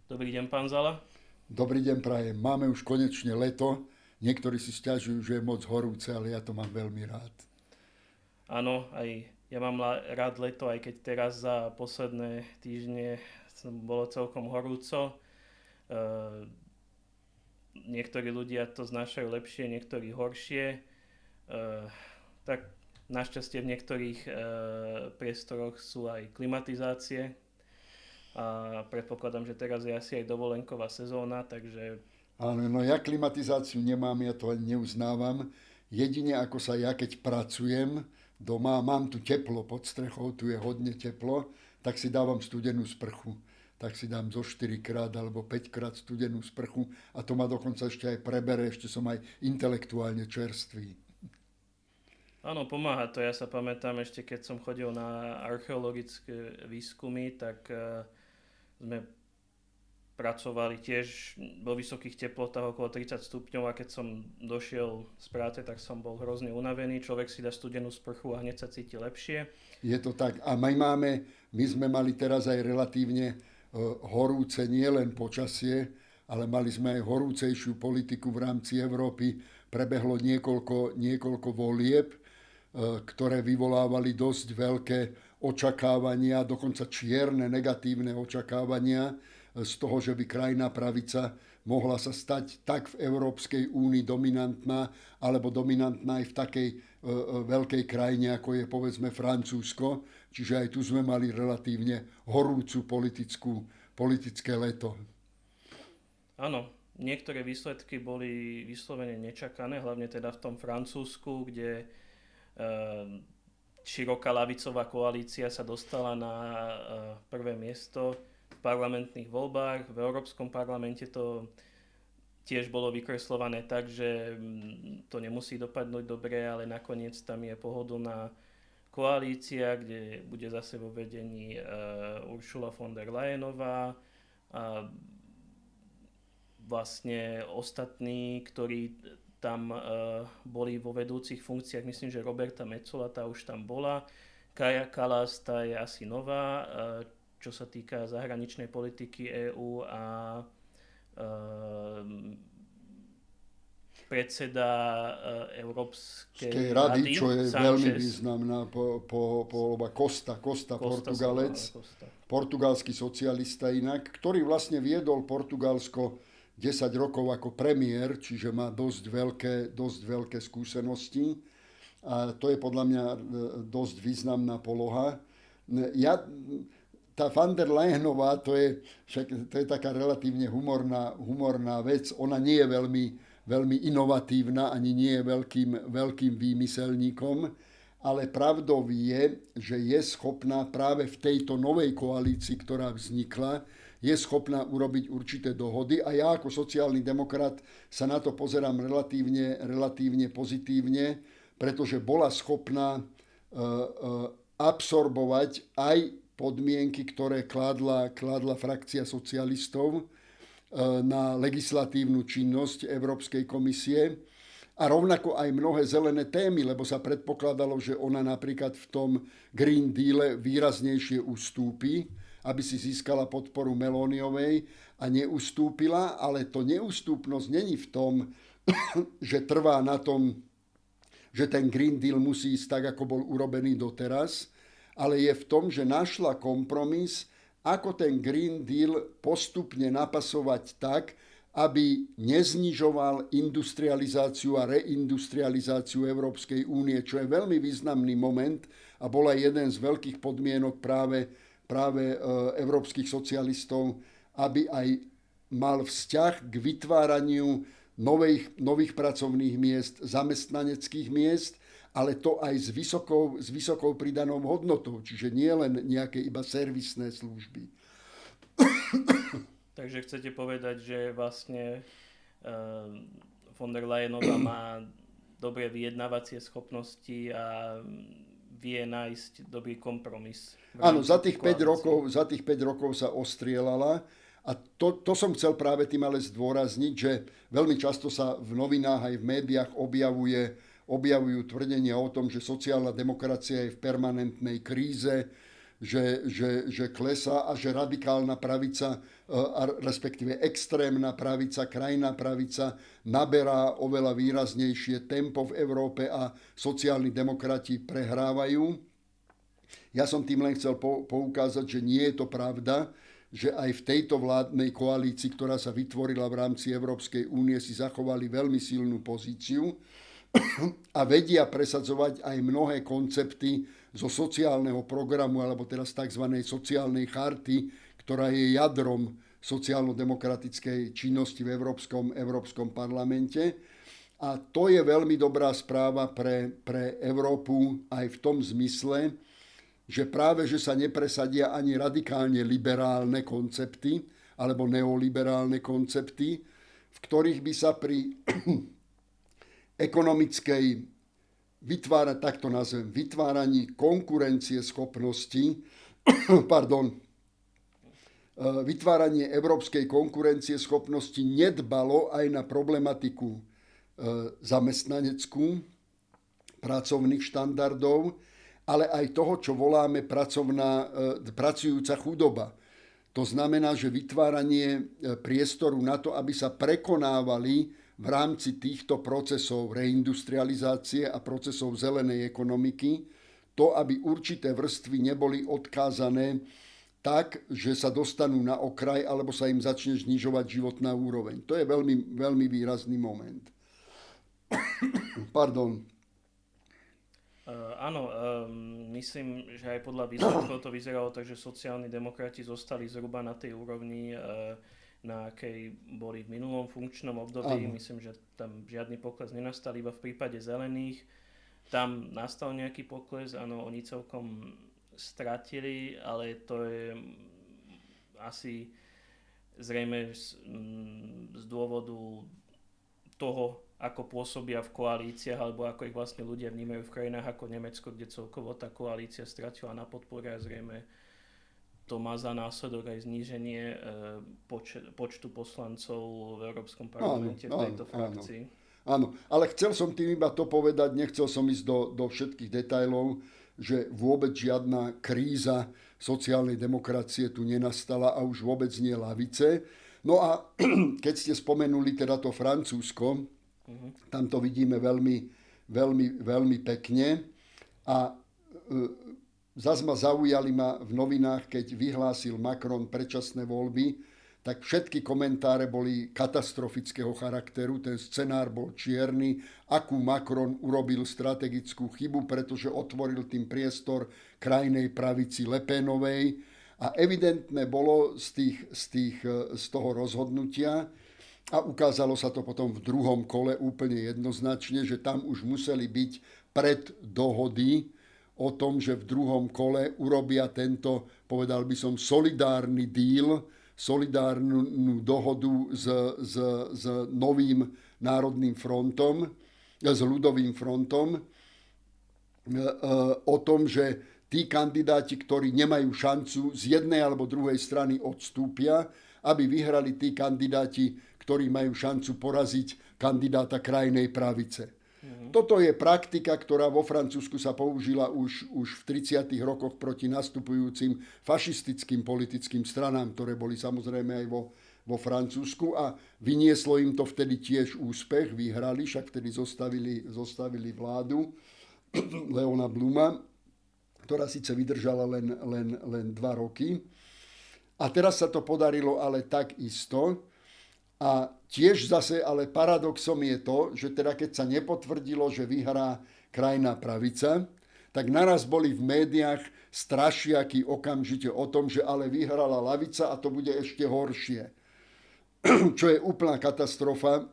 Dobrý deň, pán Zala. Dobrý deň, prajem. Máme už konečne leto. Niektorí si sťažujú, že je moc horúce, ale ja to mám veľmi rád. Áno, aj ja mám rád leto, aj keď teraz za posledné týždne bolo celkom horúco. E, Niektorí ľudia to znášajú lepšie, niektorí horšie. Tak našťastie v niektorých priestoroch sú aj klimatizácie a predpokladám, že teraz je asi aj dovolenková sezóna, takže Áno, no ja klimatizáciu nemám, ja to ani neuznávam. Jedine ako sa ja, keď pracujem doma, mám tu teplo pod strechou, tu je hodne teplo, tak si dávam studenú sprchu. Tak si dám zo 4 krát alebo 5 krát studenú sprchu a to ma dokonca ešte aj prebere, ešte som aj intelektuálne čerstvý. áno, pomáha to. Ja sa pamätám ešte, keď som chodil na archeologické výskumy, tak sme pracovali tiež vo vysokých teplotách okolo 30 stupňov a keď som došiel z práce, tak som bol hrozne unavený. Človek si dá studenú sprchu a hneď sa cíti lepšie. Je to tak. A my sme mali teraz aj relatívne horúce nielen počasie, ale mali sme aj horúcejšiu politiku v rámci Európy. Prebehlo niekoľko volieb, ktoré vyvolávali dosť veľké očakávania, dokonca čierne negatívne očakávania z toho, že by krajná pravica mohla sa stať tak v Európskej únii dominantná, alebo dominantná aj v takej veľkej krajine, ako je povedzme Francúzsko. Čiže aj tu sme mali relatívne horúcu politické leto. Áno, niektoré výsledky boli vyslovene nečakané, hlavne teda v tom Francúzsku, kde široká ľavicová koalícia sa dostala na prvé miesto v parlamentných voľbách. V Európskom parlamente to tiež bolo vykreslované tak, že to nemusí dopadnúť dobre, ale nakoniec tam je pohodlná koalícia, kde bude zase vo vedení Ursula von der Leyenová a vlastne ostatní, ktorí tam boli vo vedúcich funkciách, myslím, že Roberta Metsola, tá už tam bola, Kaja Kallas, tá je asi nová, čo sa týka zahraničnej politiky EÚ a predseda Európskej Rady, rady, čo je veľmi Sanchez. významná voľba Costa, Costa Portugalec, Costa. portugalský socialista inak, ktorý vlastne viedol Portugalsko 10 rokov ako premiér, čiže má dosť veľké skúsenosti. A to je podľa mňa dosť významná poloha. Ja, tá van der Leyenová, to je taká relatívne humorná vec. Ona nie je veľmi inovatívna, ani nie je veľkým výmyselníkom, ale pravdou je, že je schopná práve v tejto novej koalícii, ktorá vznikla, je schopná urobiť určité dohody a ja ako sociálny demokrat sa na to pozerám relatívne pozitívne, pretože bola schopná absorbovať aj podmienky, ktoré kládla frakcia socialistov na legislatívnu činnosť Európskej komisie a rovnako aj mnohé zelené témy, lebo sa predpokladalo, že ona napríklad v tom Green Deale výraznejšie ustúpi, aby si získala podporu Meloniovej a neustúpila, ale to neústupnosť není v tom, že trvá na tom, že ten Green Deal musí ísť tak, ako bol urobený doteraz, ale je v tom, že našla kompromis, ako ten Green Deal postupne napasovať tak, aby neznižoval industrializáciu a reindustrializáciu Európskej únie, čo je veľmi významný moment a bola jeden z veľkých podmienok práve európskych socialistov, aby aj mal vzťah k vytváraniu nových pracovných miest, zamestnaneckých miest, ale to aj s vysokou pridanou hodnotou, čiže nie len nejaké iba servisné služby. Takže chcete povedať, že vlastne von der Leyenová má dobré vyjednávacie schopnosti a vie nájsť dobrý kompromis. Áno, za tých 5 rokov sa ostrielala a to som chcel práve tým ale zdôrazniť, že veľmi často sa v novinách aj v médiách objavujú tvrdenia o tom, že sociálna demokracia je v permanentnej kríze, že klesá a že radikálna pravica, respektíve extrémna pravica, krajná pravica naberá oveľa výraznejšie tempo v Európe a sociálni demokrati prehrávajú. Ja som tým len chcel poukázať, že nie je to pravda, že aj v tejto vládnej koalícii, ktorá sa vytvorila v rámci Európskej únie, si zachovali veľmi silnú pozíciu a vedia presadzovať aj mnohé koncepty zo sociálneho programu, alebo teraz tzv. Sociálnej charty, ktorá je jadrom sociálno-demokratickej činnosti v Európskom parlamente. A to je veľmi dobrá správa pre Európu aj v tom zmysle, že práve že sa nepresadia ani radikálne liberálne koncepty alebo neoliberálne koncepty, v ktorých by sa pri ekonomickej vytváraní konkurencie schopnosti, vytváranie európskej konkurencie schopnosti nedbalo aj na problematiku zamestnaneckú, pracovných štandardov, ale aj toho, čo voláme pracujúca chudoba. To znamená, že vytváranie priestoru na to, aby sa prekonávali v rámci týchto procesov reindustrializácie a procesov zelenej ekonomiky, to, aby určité vrstvy neboli odkázané tak, že sa dostanú na okraj alebo sa im začne znižovať životná úroveň. To je veľmi, veľmi výrazný moment. Pardon. Áno, myslím, že aj podľa výsledkov to vyzeralo tak, že sociálni demokrati zostali zhruba na tej úrovni, na akej boli v minulom funkčnom období. Áno. Myslím, že tam žiadny pokles nenastal, iba v prípade zelených. Tam nastal nejaký pokles, áno, oni celkom stratili, ale to je asi zrejme z dôvodu toho, ako pôsobia v koalíciách, alebo ako ich vlastne ľudia vnímajú v krajinách ako Nemecko, kde celkovo tá koalícia stratila na podpore a zrejme to má za následok aj zníženie počtu poslancov v Európskom parlamente v tejto frakcii. Áno, ale chcel som tým iba to povedať, nechcel som ísť do všetkých detailov, že vôbec žiadna kríza sociálnej demokracie tu nenastala a už vôbec nie ľavice. No a keď ste spomenuli teda to Francúzsko, tam to vidíme veľmi, veľmi, veľmi pekne. A zase zaujali ma v novinách, keď vyhlásil Macron predčasné voľby, tak všetky komentáre boli katastrofického charakteru. Ten scenár bol čierny, akú Macron urobil strategickú chybu, pretože otvoril tým priestor krajnej pravici Le Penovej. A evidentné bolo z toho rozhodnutia, a ukázalo sa to potom v druhom kole úplne jednoznačne, že tam už museli byť preddohody o tom, že v druhom kole urobia tento, povedal by som, solidárny deal, solidárnu dohodu s novým národným frontom, s ľudovým frontom, o tom, že tí kandidáti, ktorí nemajú šancu z jednej alebo druhej strany odstúpia, aby vyhrali tí kandidáti, ktorí majú šancu poraziť kandidáta krajnej pravice. Toto je praktika, ktorá vo Francúzsku sa použila už v 30. rokoch proti nastupujúcim fašistickým politickým stranám, ktoré boli samozrejme aj vo Francúzsku, a vynieslo im to vtedy tiež úspech, vyhrali, však vtedy zostavili vládu Leona Bluma, ktorá síce vydržala len 2 roky. A teraz sa to podarilo ale takisto. A tiež zase, ale paradoxom je to, že teda keď sa nepotvrdilo, že vyhrá krajná pravica, tak naraz boli v médiách strašiaky okamžite o tom, že ale vyhrala ľavica a to bude ešte horšie. Čo je úplná katastrofa.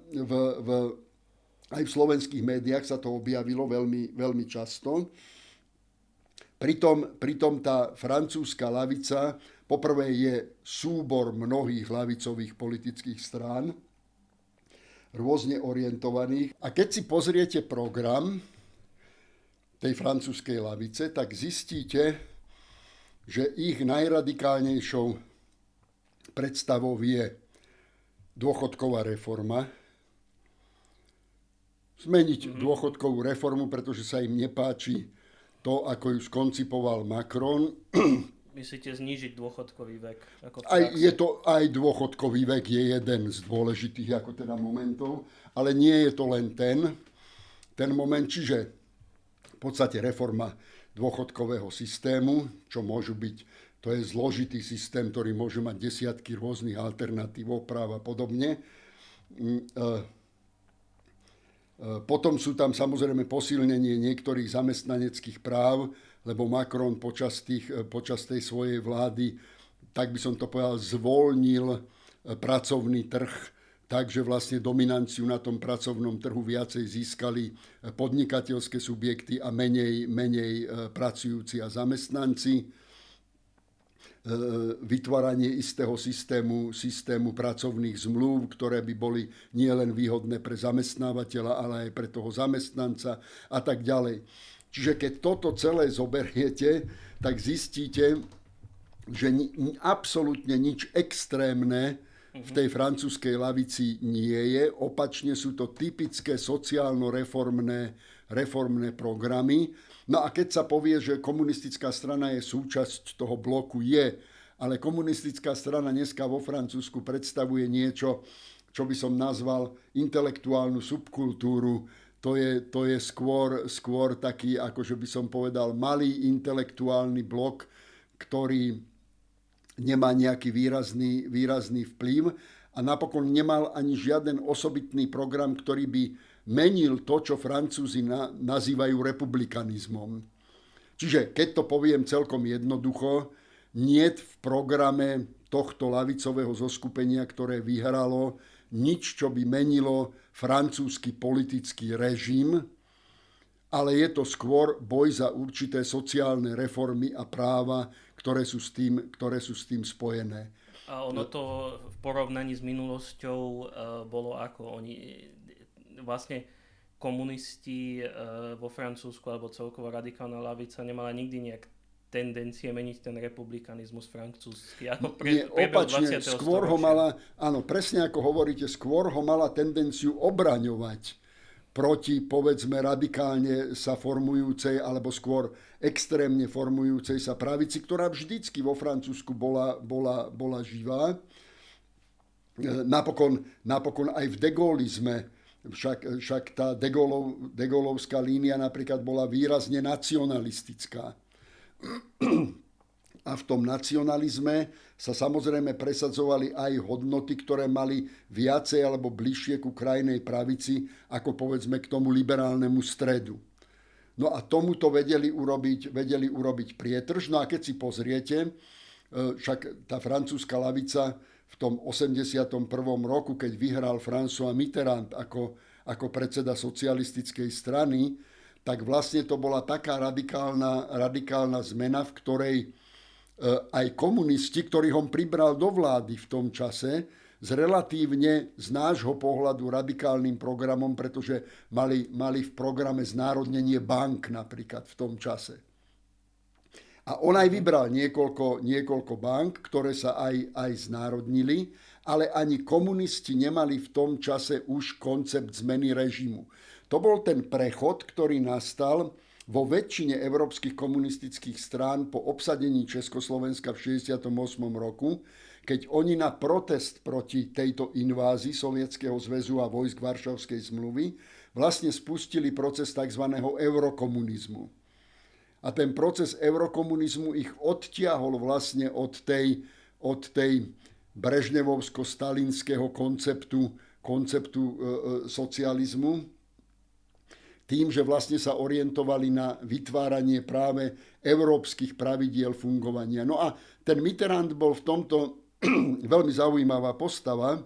Aj v slovenských médiách sa to objavilo veľmi, veľmi často. Pritom tá francúzska ľavica poprvé je súbor mnohých ľavicových politických strán, rôzne orientovaných. A keď si pozriete program tej francúzskej ľavice, tak zistíte, že ich najradikálnejšou predstavou je dôchodková reforma. Zmeniť dôchodkovú reformu, pretože sa im nepáči to, ako ju skoncipoval Macron. Myslíte znížiť dôchodkový vek? Ako v Aj, praxi? aj dôchodkový vek je jeden z dôležitých ako teda momentov, ale nie je to len ten moment, čiže v podstate reforma dôchodkového systému, čo môžu byť, to je zložitý systém, ktorý môže mať desiatky rôznych alternatív, práv a podobne. Potom sú tam samozrejme posilnenie niektorých zamestnaneckých práv, lebo Macron počas tej svojej vlády, tak by som to povedal, zvolnil pracovný trh, takže vlastne dominanciu na tom pracovnom trhu viacej získali podnikateľské subjekty a menej pracujúci a zamestnanci. Vytváranie istého systému pracovných zmluv, ktoré by boli nielen výhodné pre zamestnávateľa, ale aj pre toho zamestnanca a tak ďalej. Čiže keď toto celé zoberiete, tak zistíte, že absolútne nič extrémne v tej francúzskej lavici nie je. Opačne sú to typické sociálno-reformné programy. No a keď sa povie, že komunistická strana je súčasť toho bloku, ale komunistická strana dneska vo Francúzsku predstavuje niečo, čo by som nazval intelektuálnu subkultúru. To je skôr taký, akože by som povedal, malý intelektuálny blok, ktorý nemá nejaký výrazný vplyv a napokon nemal ani žiaden osobitný program, ktorý by menil to, čo Francúzi nazývajú republikanizmom. Čiže, keď to poviem celkom jednoducho, niet v programe tohto ľavicového zoskupenia, ktoré vyhralo, nič, čo by menilo francúzsky politický režim, ale je to skôr boj za určité sociálne reformy a práva, ktoré sú s tým spojené. A ono to v porovnaní s minulosťou bolo ako oni vlastne komunisti vo Francúzsku alebo celkovo radikálna ľavica nemala nikdy nejak tendencie meniť ten republikanizmus francúzsky. Opačne, skôr ho mala, áno, presne ako hovoríte, skôr ho mala tendenciu obraňovať proti, povedzme, radikálne sa formujúcej, alebo skôr extrémne formujúcej sa pravici, ktorá vždycky vo Francúzsku bola živá. Napokon aj v degolizme, však tá degolovská línia napríklad bola výrazne nacionalistická. A v tom nacionalizme sa samozrejme presadzovali aj hodnoty, ktoré mali viacej alebo bližšie ku krajnej pravici, ako povedzme k tomu liberálnemu stredu. No a tomuto vedeli urobiť prietrž. No a keď si pozriete, však tá francúzska lavica v tom 81. roku, keď vyhral François Mitterrand ako predseda socialistickej strany, tak vlastne to bola taká radikálna zmena, v ktorej aj komunisti, ktorých on pribral do vlády v tom čase, s relatívne z nášho pohľadu radikálnym programom, pretože mali v programe znárodnenie bank napríklad v tom čase. A on aj vybral niekoľko bank, ktoré sa aj znárodnili, ale ani komunisti nemali v tom čase už koncept zmeny režimu. To bol ten prechod, ktorý nastal vo väčšine európskych komunistických strán po obsadení Československa v 68. roku, keď oni na protest proti tejto invázii Sovietskeho zväzu a vojsk Varšavskej zmluvy vlastne spustili proces tzv. Eurokomunizmu. A ten proces eurokomunizmu ich odtiahol vlastne od tej brežnevovsko-stalinského konceptu socializmu, tým, že vlastne sa orientovali na vytváranie práve európskych pravidiel fungovania. No a ten Mitterrand bol v tomto veľmi zaujímavá postava,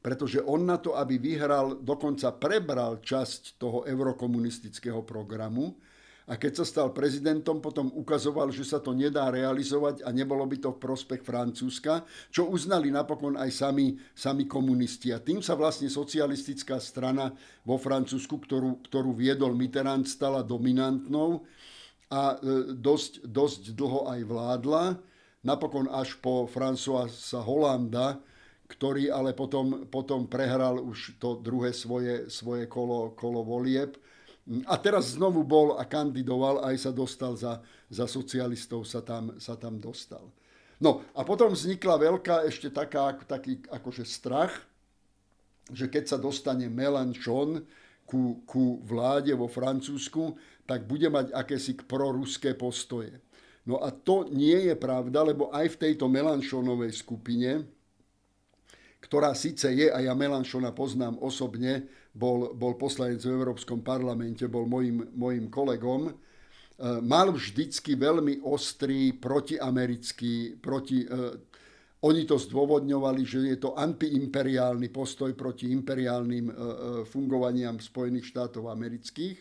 pretože on na to, aby vyhral, dokonca prebral časť toho eurokomunistického programu a keď sa stal prezidentom, potom ukazoval, že sa to nedá realizovať a nebolo by to v prospech Francúzska, čo uznali napokon aj sami komunisti. A tým sa vlastne socialistická strana vo Francúzsku, ktorú viedol Mitterrand, stala dominantnou a dosť dlho aj vládla. Napokon až po Françoisa Hollanda, ktorý ale potom prehral už to druhé svoje kolo volieb A teraz znovu bol a kandidoval, aj sa dostal za socialistov, sa tam dostal. No a potom vznikla veľká ešte taký akože strach, že keď sa dostane Mélenchon ku vláde vo Francúzsku, tak bude mať akési proruské postoje. No a to nie je pravda, lebo aj v tejto Mélenchonovej skupine, ktorá síce je, a ja Mélenchona poznám osobne, bol poslanec v Európskom parlamente, bol mojim kolegom, mal vždycky veľmi ostrý protiamerický, oni to zdôvodňovali, že je to antiimperiálny postoj proti imperiálnym fungovaniam Spojených štátov amerických,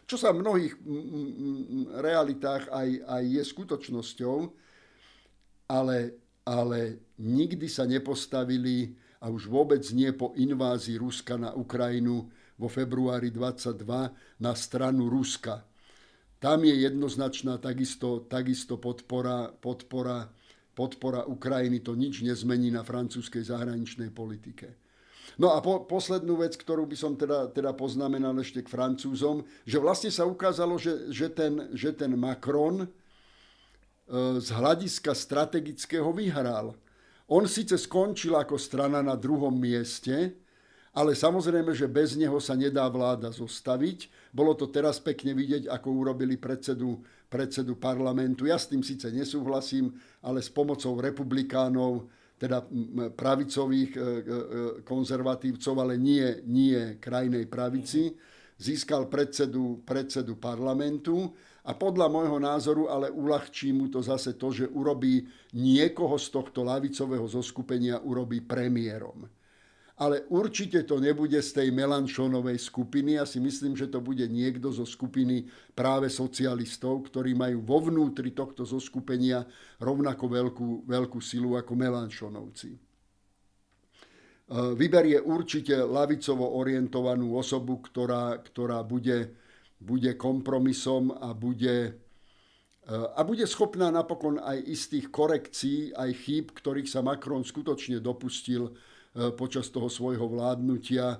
čo sa v mnohých realitách aj je skutočnosťou, ale nikdy sa nepostavili, a už vôbec nie po invázii Ruska na Ukrajinu vo februári 22, na stranu Ruska. Tam je jednoznačná takisto podpora Ukrajiny, to nič nezmení na francúzskej zahraničnej politike. No a poslednú vec, ktorú by som teda poznamenal ešte k Francúzom, že vlastne sa ukázalo, že ten Macron z hľadiska strategického vyhral. On síce skončil ako strana na 2. mieste, ale samozrejme, že bez neho sa nedá vláda zostaviť. Bolo to teraz pekne vidieť, ako urobili predsedu parlamentu. Ja s tým síce nesúhlasím, ale s pomocou republikánov, teda pravicových konzervatívcov, ale nie krajnej pravici, získal predsedu parlamentu a podľa môjho názoru ale uľahčí mu to zase to, že urobí niekoho z tohto ľavicového zoskupenia urobí premiérom. Ale určite to nebude z tej Mélenchonovej skupiny. Ja si myslím, že to bude niekto zo skupiny práve socialistov, ktorí majú vo vnútri tohto zoskupenia rovnako veľkú silu ako Mélenchonovci. Vyberie určite ľavicovo orientovanú osobu, ktorá bude kompromisom a bude schopná napokon aj istých korekcií, aj chýb, ktorých sa Macron skutočne dopustil počas toho svojho vládnutia,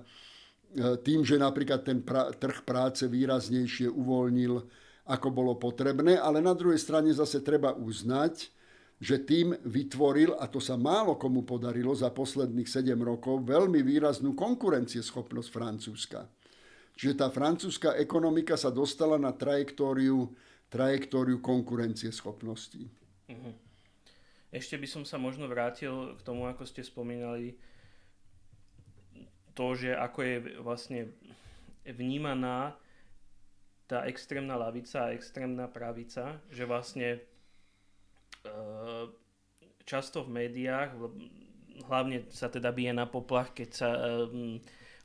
tým, že napríklad ten trh práce výraznejšie uvoľnil, ako bolo potrebné, ale na druhej strane zase treba uznať, že tým vytvoril, a to sa málo komu podarilo za posledných 7 rokov, veľmi výraznú konkurencieschopnosť Francúzska. Čiže tá francúzska ekonomika sa dostala na trajektóriu konkurencieschopnosti. Ešte by som sa možno vrátil k tomu, ako ste spomínali, to, že ako je vlastne vnímaná tá extrémna ľavica a extrémna pravica, že vlastne často v médiách, hlavne sa teda bije na poplach, keď sa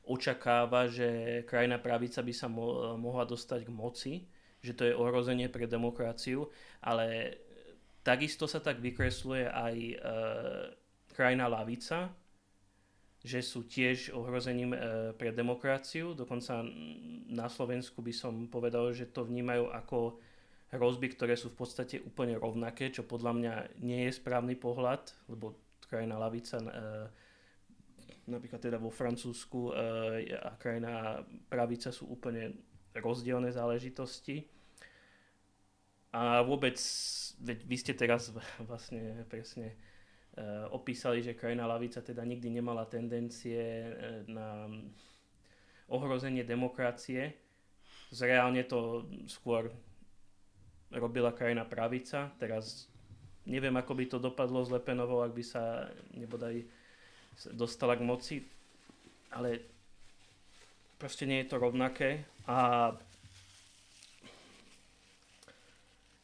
očakáva, že krajná pravica by sa mohla dostať k moci, že to je ohrozenie pre demokraciu, ale takisto sa tak vykresluje aj krajná ľavica, že sú tiež ohrozením pre demokraciu. Dokonca na Slovensku by som povedal, že to vnímajú ako hrozby, ktoré sú v podstate úplne rovnaké, čo podľa mňa nie je správny pohľad, lebo krajná ľavica, napríklad teda vo Francúzsku, a krajná pravica sú úplne rozdielne záležitosti. A vôbec, vy ste teraz vlastne presne opísali, že krajná ľavica teda nikdy nemala tendencie na ohrozenie demokracie. Zreálne to skôr robila krajná pravica. Teraz neviem, ako by to dopadlo s Le Penovou, ak by sa nebodaj dostala k moci, ale proste nie je to rovnaké. A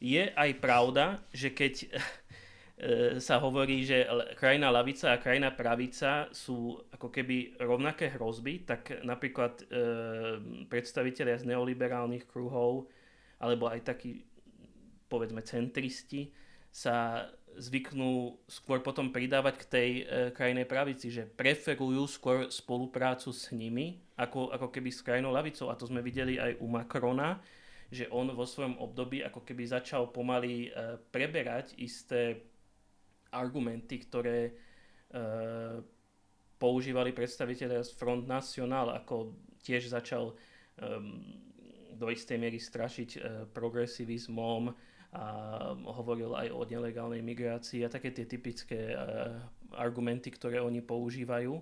je aj pravda, že keď sa hovorí, že krajná ľavica a krajná pravica sú ako keby rovnaké hrozby, tak napríklad predstavitelia z neoliberálnych kruhov alebo aj takí, povedzme, centristi sa zvyknú skôr potom pridávať k tej krajnej pravici, že preferujú skôr spoluprácu s nimi ako keby s krajnou ľavicou. A to sme videli aj u Macrona, že on vo svojom období ako keby začal pomaly preberať isté argumenty, ktoré používali predstavitelia z Front National, ako tiež začal do istej miery strašiť progresivizmom a hovoril aj o nelegálnej migrácii a také tie typické argumenty, ktoré oni používajú.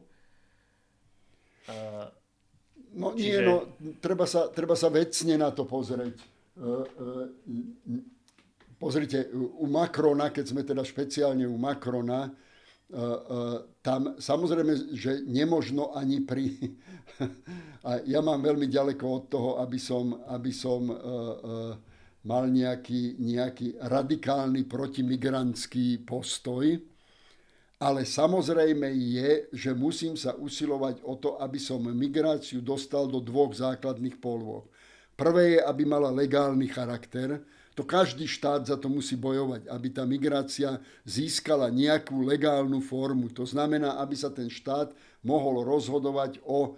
Treba sa vecne na to pozrieť. Pozrite, u Macrona, keď sme teda špeciálne u Macrona, tam samozrejme, že nemožno ani a ja mám veľmi ďaleko od toho, aby som mal nejaký radikálny protimigrantský postoj, ale samozrejme je, že musím sa usilovať o to, aby som migráciu dostal do dvoch základných polôch. Prvé je, aby mala legálny charakter. To každý štát za to musí bojovať, aby tá migrácia získala nejakú legálnu formu. To znamená, aby sa ten štát mohol rozhodovať o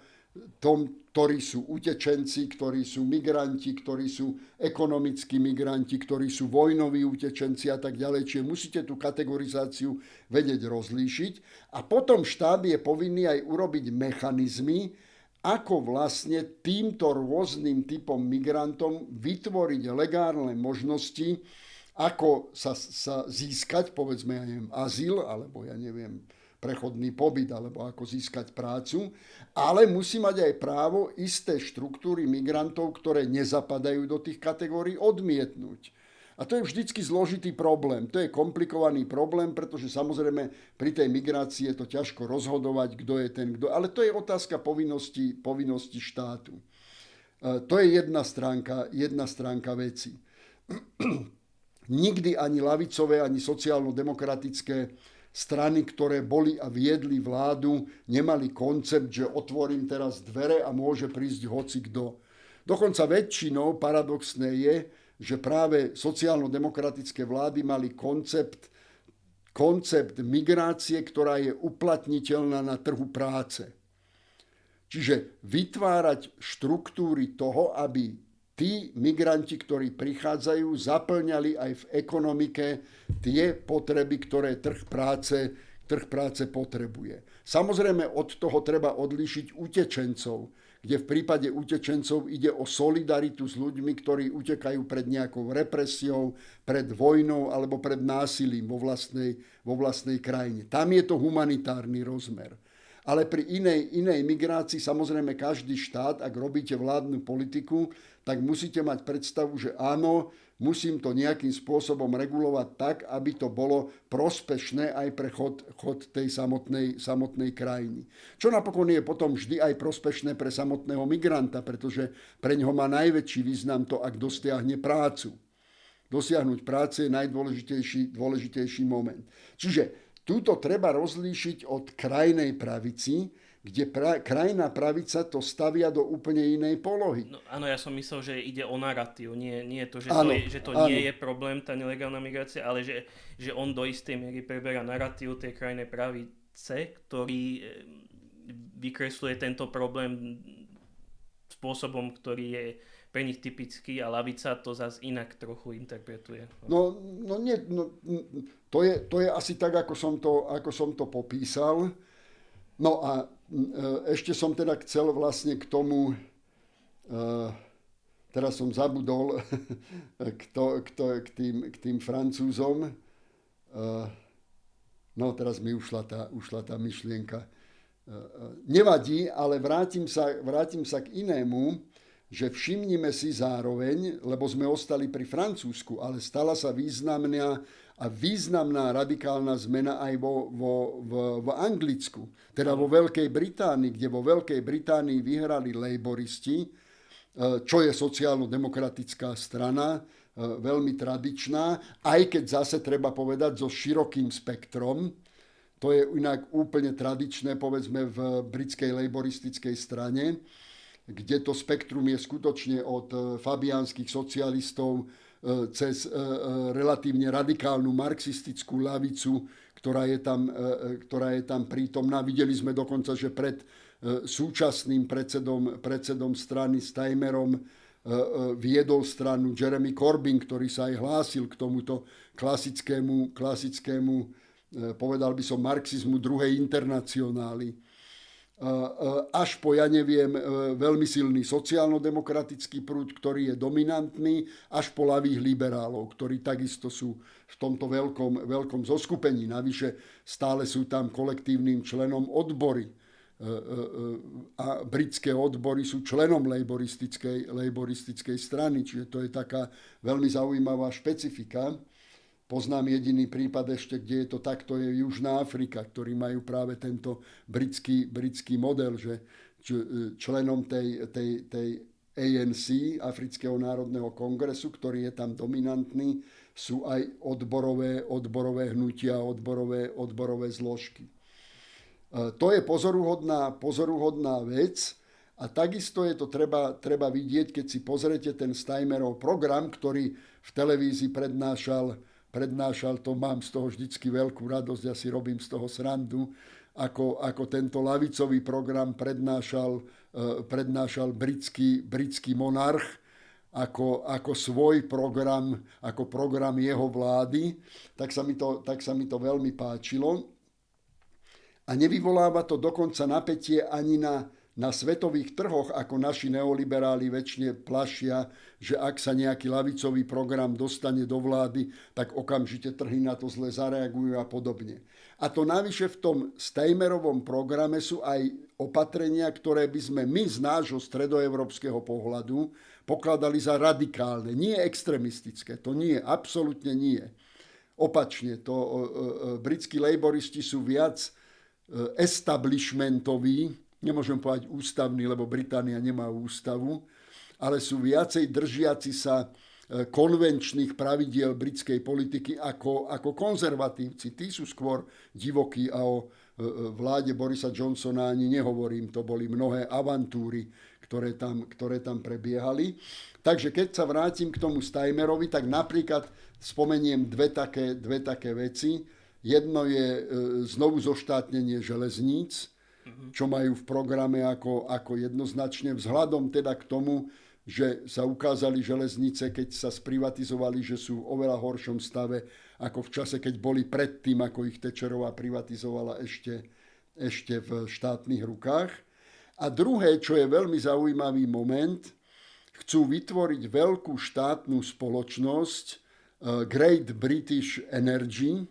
tom, ktorí sú utečenci, ktorí sú migranti, ktorí sú ekonomickí migranti, ktorí sú vojnoví utečenci a tak ďalej. Čiže musíte tú kategorizáciu vedieť rozlíšiť. A potom štát je povinný aj urobiť mechanizmy, ako vlastne týmto rôznym typom migrantom vytvoriť legálne možnosti, ako sa získať, povedzme, ja neviem, azyl, alebo ja neviem, prechodný pobyt, alebo ako získať prácu, ale musí mať aj právo isté štruktúry migrantov, ktoré nezapadajú do tých kategórií, odmietnúť. A to je vždycky zložitý problém. To je komplikovaný problém, pretože samozrejme pri tej migrácii je to ťažko rozhodovať, kto je ten, kto. Ale to je otázka povinnosti štátu. To je jedna stránka veci. Nikdy ani ľavicové, ani sociálno-demokratické strany, ktoré boli a viedli vládu, nemali koncept, že otvorím teraz dvere a môže prísť hocikto. Dokonca väčšinou paradoxné je, že práve sociálno-demokratické vlády mali koncept migrácie, ktorá je uplatniteľná na trhu práce. Čiže vytvárať štruktúry toho, aby tí migranti, ktorí prichádzajú, zaplňali aj v ekonomike tie potreby, ktoré trh práce potrebuje. Samozrejme, od toho treba odlíšiť utečencov, kde v prípade utečencov ide o solidaritu s ľuďmi, ktorí utekajú pred nejakou represiou, pred vojnou alebo pred násilím vo vlastnej krajine. Tam je to humanitárny rozmer. Ale pri inej migrácii, samozrejme každý štát, ak robíte vládnu politiku, tak musíte mať predstavu, že áno, musím to nejakým spôsobom regulovať tak, aby to bolo prospešné aj pre chod tej samotnej krajiny. Čo napokon je potom vždy aj prospešné pre samotného migranta, pretože pre ňoho má najväčší význam to, ak dosiahne prácu. Dosiahnuť práce je najdôležitejší moment. Čiže túto treba rozlíšiť od krajnej pravici, kde krajná pravica to stavia do úplne inej polohy. No, áno, ja som myslel, že ide o narratív. Nie to, že to nie je problém, tá nelegálna migrácia, ale že on do istej miery preberá narratív tej krajnej pravice, ktorý vykresluje tento problém spôsobom, ktorý je pre nich typický a ľavica to zase inak trochu interpretuje. To je asi tak, ako som to popísal. No a ešte som teda chcel vlastne k tomu, teraz som zabudol, k tým Francúzom. No teraz mi ušla tá myšlienka. Nevadí, ale vrátim sa k inému, že všimnime si zároveň, lebo sme ostali pri Francúzsku, ale stala sa významná radikálna zmena aj v Anglicku, teda vo Veľkej Británii, kde vo Veľkej Británii vyhrali laboristi, čo je sociálno-demokratická strana, veľmi tradičná, aj keď zase treba povedať so širokým spektrom. To je inak úplne tradičné, povedzme, v britskej laboristickej strane, kde to spektrum je skutočne od fabiánskych socialistov cez relatívne radikálnu marxistickú ľavicu, ktorá je tam prítomná. Videli sme dokonca, že pred súčasným predsedom strany Steinmerom viedol stranu Jeremy Corbyn, ktorý sa aj hlásil k tomuto klasickému, povedal by som, marxizmu druhej internacionály. až po, ja neviem, veľmi silný sociálno-demokratický prúd, ktorý je dominantný, až po ľavých liberálov, ktorí takisto sú v tomto veľkom zoskupení. Navyše stále sú tam kolektívnym členom odbory. A britské odbory sú členom lejboristickej strany, čiže to je taká veľmi zaujímavá špecifika. Poznám jediný prípad ešte, kde je to takto, je Južná Afrika, ktorí majú práve tento britský model, že členom tej ANC, Afrického národného kongresu, ktorý je tam dominantný, sú aj odborové hnutia, odborové zložky. To je pozoruhodná vec a takisto je to treba vidieť, keď si pozrete ten Steinmerov program, ktorý v televízii prednášal, to mám z toho vždycky veľkú radosť, ja si robím z toho srandu, ako tento ľavicový program prednášal britský monarch, ako svoj program, ako program jeho vlády, tak sa mi to veľmi páčilo. A nevyvoláva to dokonca napätie ani na svetových trhoch, ako naši neoliberáli väčšine plašia, že ak sa nejaký ľavicový program dostane do vlády, tak okamžite trhy na to zle zareagujú a podobne. A to navyše v tom Steinmerovom programe sú aj opatrenia, ktoré by sme my z nášho stredoeurópskeho pohľadu pokladali za radikálne, nie extremistické. To nie, absolútne nie. Opačne, britskí laboristi sú viac establishmentoví, nemôžem povedať ústavný, lebo Británia nemá ústavu, ale sú viacej držiaci sa konvenčných pravidiel britskej politiky ako konzervatívci. Tí sú skôr divokí a o vláde Borisa Johnsona ani nehovorím. To boli mnohé avantúry, ktoré tam prebiehali. Takže keď sa vrátim k tomu Steinmerovi, tak napríklad spomeniem dve také veci. Jedno je znovu zoštátnenie železníc, čo majú v programe ako jednoznačne vzhľadom teda k tomu, že sa ukázali železnice, keď sa sprivatizovali, že sú v oveľa horšom stave ako v čase, keď boli predtým, ako ich Thatcherová privatizovala ešte v štátnych rukách. A druhé, čo je veľmi zaujímavý moment, chcú vytvoriť veľkú štátnu spoločnosť Great British Energy,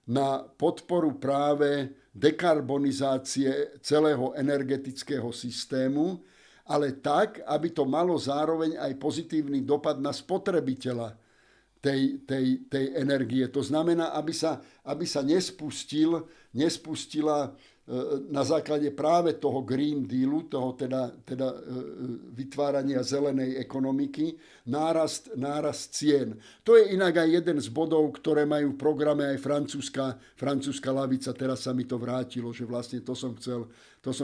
na podporu práve dekarbonizácie celého energetického systému, ale tak, aby to malo zároveň aj pozitívny dopad na spotrebiteľa tej energie. To znamená, aby sa nespustila na základe práve toho Green Dealu, toho teda vytvárania zelenej ekonomiky, nárast cien. To je inak aj jeden z bodov, ktoré majú v programe aj francúzska lavica. Teraz sa mi to vrátilo, že vlastne to som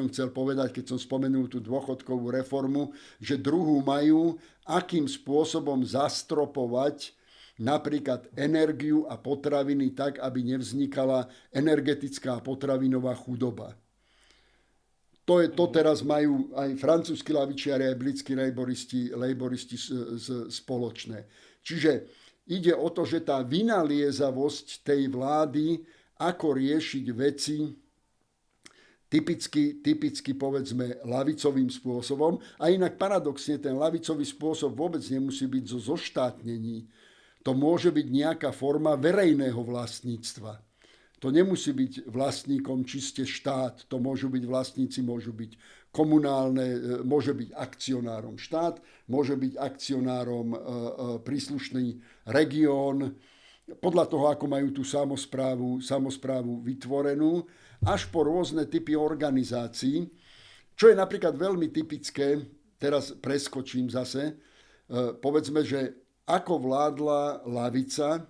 chcel povedať, keď som spomenul tú dôchodkovú reformu, že druhú majú, akým spôsobom zastropovať napríklad energiu a potraviny tak, aby nevznikala energetická a potravinová chudoba. To teraz majú aj francúzski lavičiari, aj britskí laboristi spoločné. Čiže ide o to, že tá vynaliezavosť tej vlády, ako riešiť veci typicky povedzme ľavicovým spôsobom. A inak paradoxne ten ľavicový spôsob vôbec nemusí byť zo zoštátnení. To môže byť nejaká forma verejného vlastníctva. To nemusí byť vlastníkom čiste štát. To môžu byť vlastníci, môžu byť komunálne, môže byť akcionárom štát, môže byť akcionárom príslušný región, podľa toho, ako majú tú samosprávu vytvorenú, až po rôzne typy organizácií, čo je napríklad veľmi typické, teraz preskočím zase, povedzme, že ako vládla ľavica,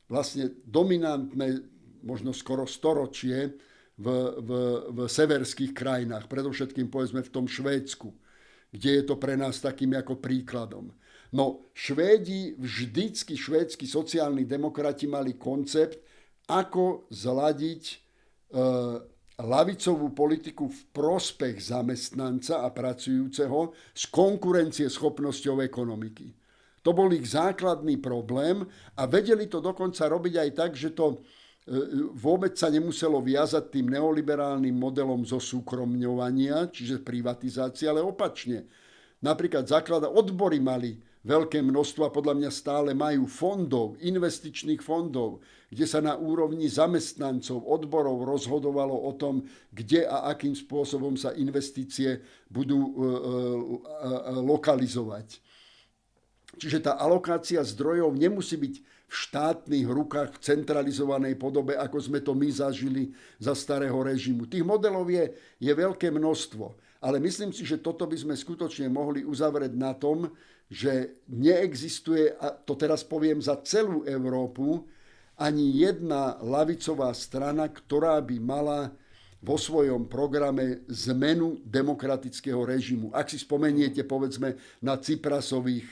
vlastne dominantné, možno skoro storočie v severských krajinách, predovšetkým povedzme v tom Švédsku, kde je to pre nás takým ako príkladom. No, švédski sociálni demokrati mali koncept, ako zladiť ľavicovú politiku v prospech zamestnanca a pracujúceho s konkurencieschopnosťou ekonomiky. To bol ich základný problém a vedeli to dokonca robiť aj tak, že to vôbec sa nemuselo viazať tým neoliberálnym modelom zosúkromňovania, čiže privatizácie, ale opačne. Napríklad odbory mali veľké množstvo a podľa mňa stále majú fondov, investičných fondov, kde sa na úrovni zamestnancov, odborov rozhodovalo o tom, kde a akým spôsobom sa investície budú lokalizovať. Čiže tá alokácia zdrojov nemusí byť v štátnych rukách v centralizovanej podobe, ako sme to my zažili za starého režimu. Tých modelov je veľké množstvo, ale myslím si, že toto by sme skutočne mohli uzavrieť na tom, že neexistuje, a to teraz poviem za celú Európu, ani jedna ľavicová strana, ktorá by mala vo svojom programe zmenu demokratického režimu. Ak si spomeniete, povedzme, na Tsiprasových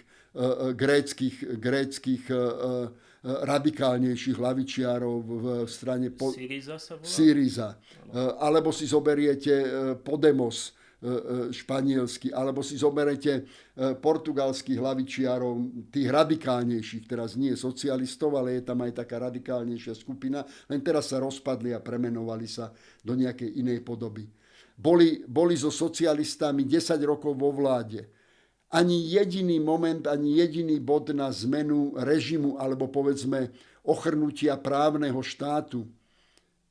gréckych radikálnejších lavičiarov v strane Syriza. Alebo si zoberiete Podemos španielsky, alebo si zoberiete portugalských lavičiarov, tých radikálnejších, teraz nie socialistov, ale je tam aj taká radikálnejšia skupina, len teraz sa rozpadli a premenovali sa do nejakej inej podoby. Boli so socialistami 10 rokov vo vláde. Ani jediný moment, ani jediný bod na zmenu režimu alebo povedzme ochrnutia právneho štátu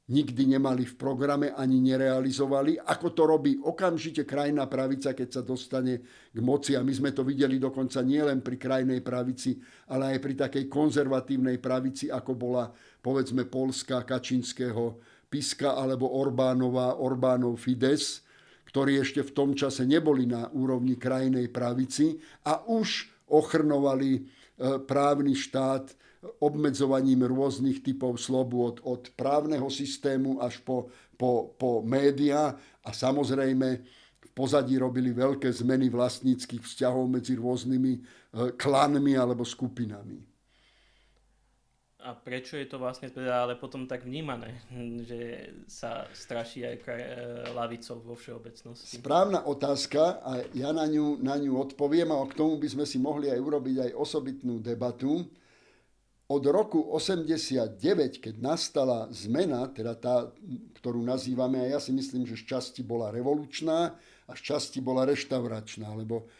nikdy nemali v programe ani nerealizovali, ako to robí okamžite krajná pravica, keď sa dostane k moci. A my sme to videli dokonca nielen pri krajnej pravici, ale aj pri takej konzervatívnej pravici, ako bola povedzme poľská Kačinského Piska alebo Orbánov Fides, ktorí ešte v tom čase neboli na úrovni krajnej pravici a už ochrnovali právny štát obmedzovaním rôznych typov slobôd od právneho systému až po médiá a samozrejme v pozadí robili veľké zmeny vlastníckych vzťahov medzi rôznymi klanmi alebo skupinami. A prečo je to vlastne teda ale potom tak vnímané, že sa straší aj ľavicou vo všeobecnosti? Správna otázka a ja na ňu odpoviem a k tomu by sme si mohli aj urobiť aj osobitnú debatu. Od roku 89, keď nastala zmena, teda tá, ktorú nazývame, a ja si myslím, že z časti bola revolučná a z časti bola reštauračná, lebo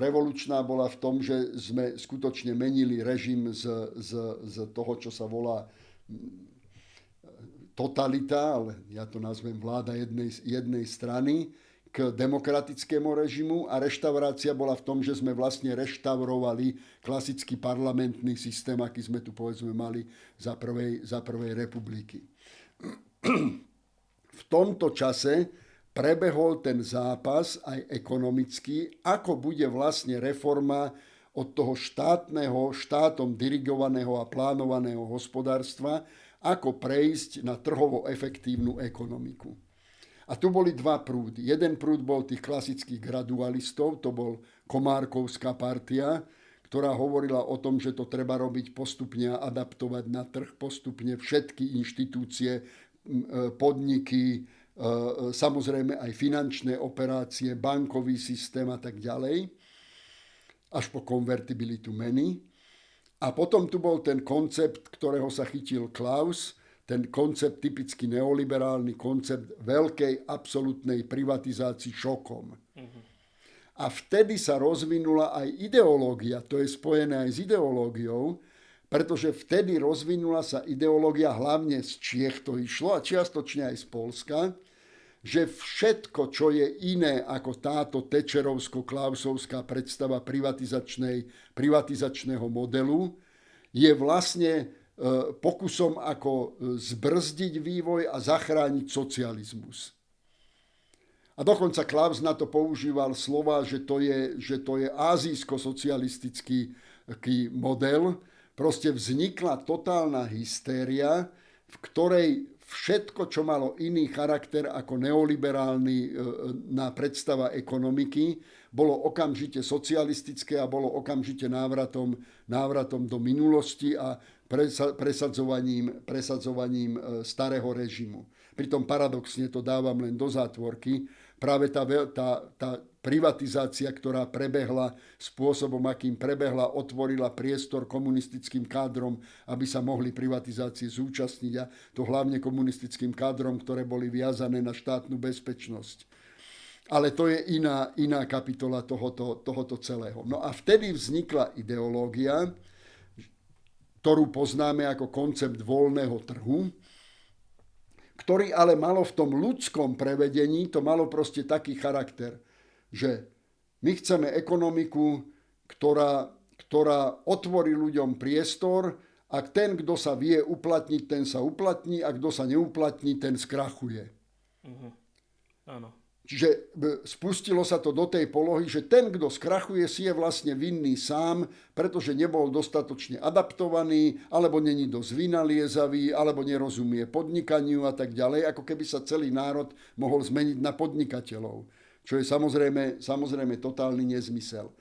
revolučná bola v tom, že sme skutočne menili režim z toho, čo sa volá totalita, ale ja to nazvem vláda jednej strany, k demokratickému režimu a reštaurácia bola v tom, že sme vlastne reštaurovali klasický parlamentný systém, aký sme tu povedzme mali za prvej republiky. V tomto čase prebehol ten zápas aj ekonomický, ako bude vlastne reforma od toho štátom dirigovaného a plánovaného hospodárstva, ako prejsť na trhovo efektívnu ekonomiku. A tu boli dva prúdy. Jeden prúd bol tých klasických gradualistov, to bol Komárkovská partia, ktorá hovorila o tom, že to treba robiť postupne a adaptovať na trh postupne všetky inštitúcie, podniky, samozrejme aj finančné operácie, bankový systém a tak ďalej, až po konvertibilitu meny. A potom tu bol ten koncept, ktorého sa chytil Klaus, ten koncept typicky neoliberálny, koncept veľkej absolútnej privatizácii šokom. A vtedy sa rozvinula aj ideológia, to je spojené aj s ideológiou, pretože vtedy rozvinula sa ideológia, hlavne z Čiech to išlo a čiastočne aj z Poľska, že všetko, čo je iné ako táto Thatcherovsko-Klausovská predstava privatizačného modelu, je vlastne pokusom, ako zbrzdiť vývoj a zachrániť socializmus. A dokonca Klaus na to používal slova, že to je ázijsko-socialistický model. Proste vznikla totálna hystéria, v ktorej všetko, čo malo iný charakter ako neoliberálny na predstava ekonomiky, bolo okamžite socialistické a bolo okamžite návratom do minulosti a presadzovaním starého režimu. Pritom paradoxne to dávam len do zátvorky. Práve tá privatizácia, ktorá prebehla spôsobom, akým prebehla, otvorila priestor komunistickým kádrom, aby sa mohli privatizácie zúčastniť, a to hlavne komunistickým kádrom, ktoré boli viazané na štátnu bezpečnosť. Ale to je iná kapitola tohoto celého. No a vtedy vznikla ideológia, ktorú poznáme ako koncept voľného trhu, ktorý ale malo v tom ľudskom prevedení, to malo proste taký charakter, že my chceme ekonomiku, ktorá otvorí ľuďom priestor, a ten, kto sa vie uplatniť, ten sa uplatní, a kto sa neuplatní, ten skrachuje. Áno. Čiže spustilo sa to do tej polohy, že ten, kto skrachuje, si je vlastne vinný sám, pretože nebol dostatočne adaptovaný, alebo není dosť vynaliezavý, alebo nerozumie podnikaniu a tak ďalej, ako keby sa celý národ mohol zmeniť na podnikateľov, čo je samozrejme totálny nezmysel.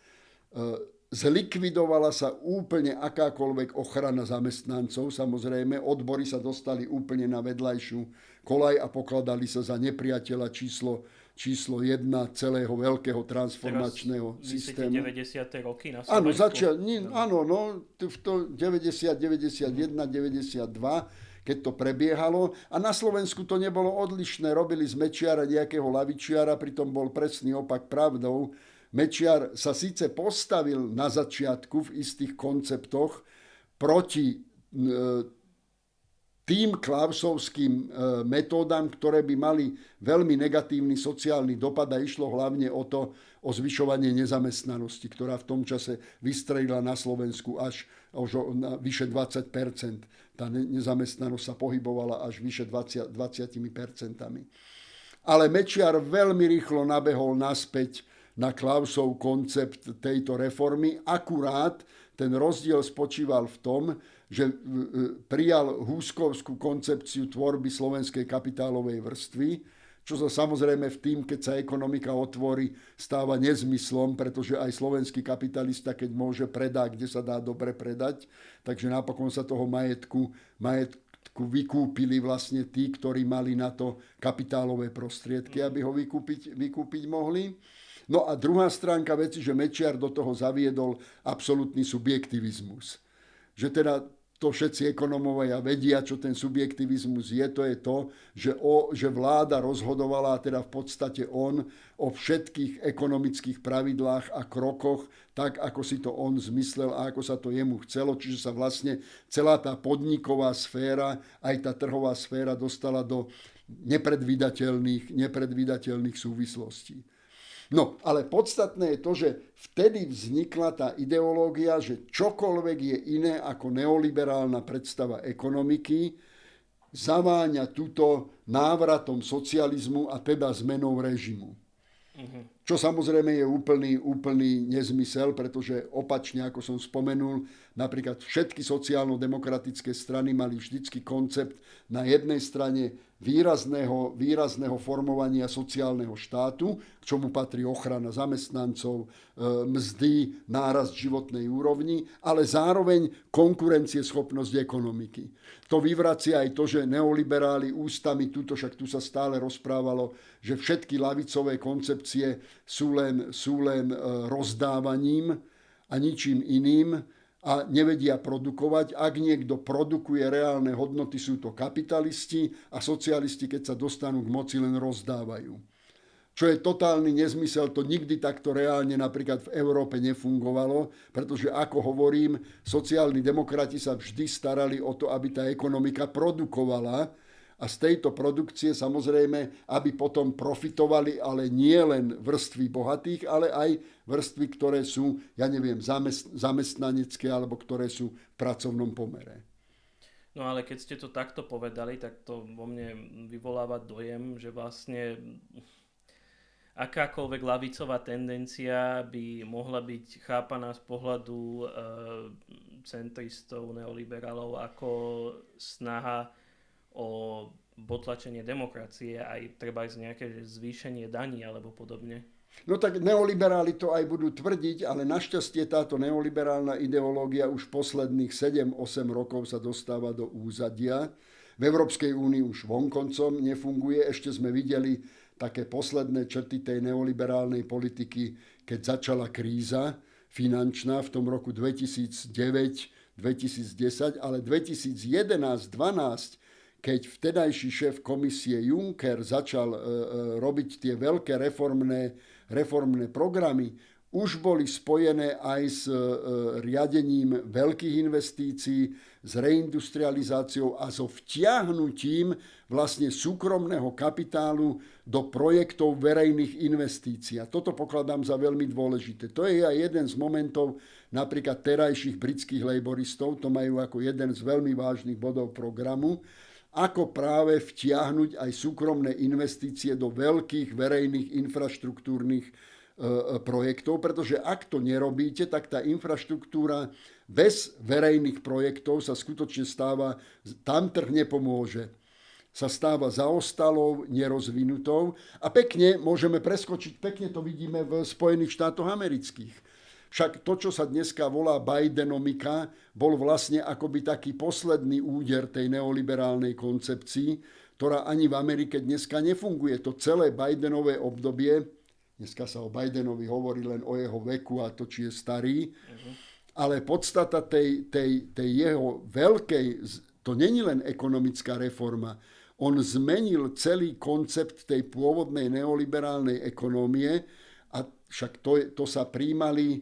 Zlikvidovala sa úplne akákoľvek ochrana zamestnancov, samozrejme, odbory sa dostali úplne na vedľajšiu koľaj a pokladali sa za nepriateľa číslo 1 celého veľkého transformačného systému. 90. roky na Slovensku? Áno, v 90, 91, 92, keď to prebiehalo. A na Slovensku to nebolo odlišné. Robili z Mečiara nejakého lavičiara, pritom bol presný opak pravdou. Mečiar sa síce postavil na začiatku v istých konceptoch proti tým klausovským metódam, ktoré by mali veľmi negatívny sociálny dopad, a išlo hlavne o zvyšovanie nezamestnanosti, ktorá v tom čase vystrelila na Slovensku až na vyše 20%. Tá nezamestnanosť sa pohybovala až vyše 20%. Ale Mečiar veľmi rýchlo nabehol naspäť na Klausov koncept tejto reformy. Akurát ten rozdiel spočíval v tom, že prijal húskovskú koncepciu tvorby slovenskej kapitálovej vrstvy, čo sa samozrejme v tým, keď sa ekonomika otvorí, stáva nezmyslom, pretože aj slovenský kapitalista, keď môže, predá, kde sa dá dobre predať. Takže napokon sa toho majetku vykúpili vlastne tí, ktorí mali na to kapitálové prostriedky, aby ho vykúpiť mohli. No a druhá stránka veci, že Mečiar do toho zaviedol absolútny subjektivizmus. Že teda to všetci ekonomovia vedia, čo ten subjektivizmus je. To je to, že vláda rozhodovala, teda v podstate on, o všetkých ekonomických pravidlách a krokoch, tak ako si to on zmyslel a ako sa to jemu chcelo. Čiže sa vlastne celá tá podniková sféra, aj tá trhová sféra dostala do nepredvídateľných súvislostí. No, ale podstatné je to, že vtedy vznikla tá ideológia, že čokoľvek je iné ako neoliberálna predstava ekonomiky, zaváňa túto návratom socializmu a teda zmenou režimu. Čo samozrejme je úplný nezmysel, pretože opačne, ako som spomenul, napríklad všetky sociálno-demokratické strany mali vždycky koncept na jednej strane výrazného formovania sociálneho štátu, k čomu patrí ochrana zamestnancov, mzdy, nárast životnej úrovni, ale zároveň konkurencieschopnosť ekonomiky. To vyvracia aj to, že neoliberáli ústami, tu sa stále rozprávalo, že všetky ľavicové koncepcie sú len rozdávaním a ničím iným, a nevedia produkovať. Ak niekto produkuje reálne hodnoty, sú to kapitalisti, a socialisti, keď sa dostanú k moci, len rozdávajú. Čo je totálny nezmysel, to nikdy takto reálne napríklad v Európe nefungovalo, pretože ako hovorím, sociálni demokrati sa vždy starali o to, aby tá ekonomika produkovala, a z tejto produkcie samozrejme, aby potom profitovali, ale nie len vrstvy bohatých, ale aj vrstvy, ktoré sú, zamestnanecké alebo ktoré sú v pracovnom pomere. No ale keď ste to takto povedali, tak to vo mne vyvoláva dojem, že vlastne akákoľvek ľavicová tendencia by mohla byť chápaná z pohľadu centristov, neoliberálov ako snaha o potlačenie demokracie, aj treba aj nejaké zvýšenie daní alebo podobne. No tak neoliberáli to aj budú tvrdiť, ale našťastie táto neoliberálna ideológia už posledných 7-8 rokov sa dostáva do úzadia, V Európskej únii už vonkoncom nefunguje. Ešte sme videli také posledné črty tej neoliberálnej politiky, keď začala kríza finančná v tom roku 2009-2010, ale 2011-2012, keď vtedajší šéf komisie Juncker začal robiť tie veľké reformné programy, už boli spojené aj s riadením veľkých investícií, s reindustrializáciou a so vtiahnutím vlastne súkromného kapitálu do projektov verejných investícií. A toto pokladám za veľmi dôležité. To je aj jeden z momentov napríklad terajších britských labouristov, to majú ako jeden z veľmi vážnych bodov programu, ako práve vtiahnuť aj súkromné investície do veľkých verejných infraštruktúrnych projektov, pretože ak to nerobíte, tak tá infraštruktúra bez verejných projektov sa skutočne stáva, tam trh nepomôže, sa stáva zaostalou, nerozvinutou a pekne môžeme preskočiť, pekne to vidíme v Spojených štátoch amerických. Však to, čo sa dneska volá Bidenomika, bol vlastne akoby taký posledný úder tej neoliberálnej koncepcii, ktorá ani v Amerike dneska nefunguje. To celé Bidenové obdobie, dneska sa o Bidenovi hovorí len o jeho veku a to, či je starý, ale podstata tej jeho veľkej, to není len ekonomická reforma, on zmenil celý koncept tej pôvodnej neoliberálnej ekonómie a však to sa prijímali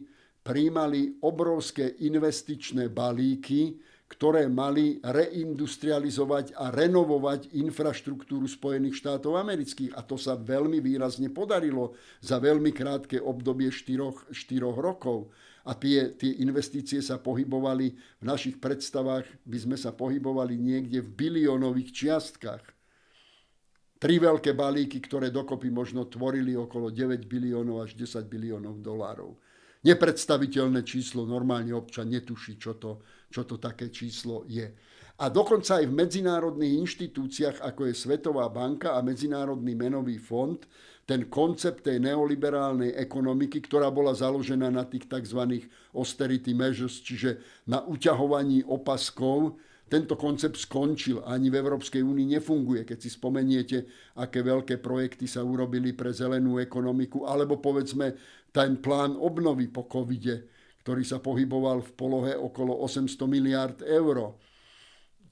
obrovské investičné balíky, ktoré mali reindustrializovať a renovovať infraštruktúru Spojených štátov amerických. A to sa veľmi výrazne podarilo za veľmi krátke obdobie 4 rokov. A tie investície sa pohybovali, v našich predstavách by sme sa pohybovali niekde v biliónových čiastkách. 3 veľké balíky, ktoré dokopy možno tvorili okolo 9 biliónov až 10 biliónov dolárov. Nepredstaviteľné číslo, normálne občan netuší, čo to také číslo je. A dokonca aj v medzinárodných inštitúciách, ako je Svetová banka a Medzinárodný menový fond, ten koncept tej neoliberálnej ekonomiky, ktorá bola založená na tých tzv. Austerity measures, čiže na uťahovaní opaskov, tento koncept skončil, ani v Európskej únii nefunguje. Keď si spomeniete, aké veľké projekty sa urobili pre zelenú ekonomiku, alebo povedzme ten plán obnovy po covide, ktorý sa pohyboval v polohe okolo 800 miliárd eur.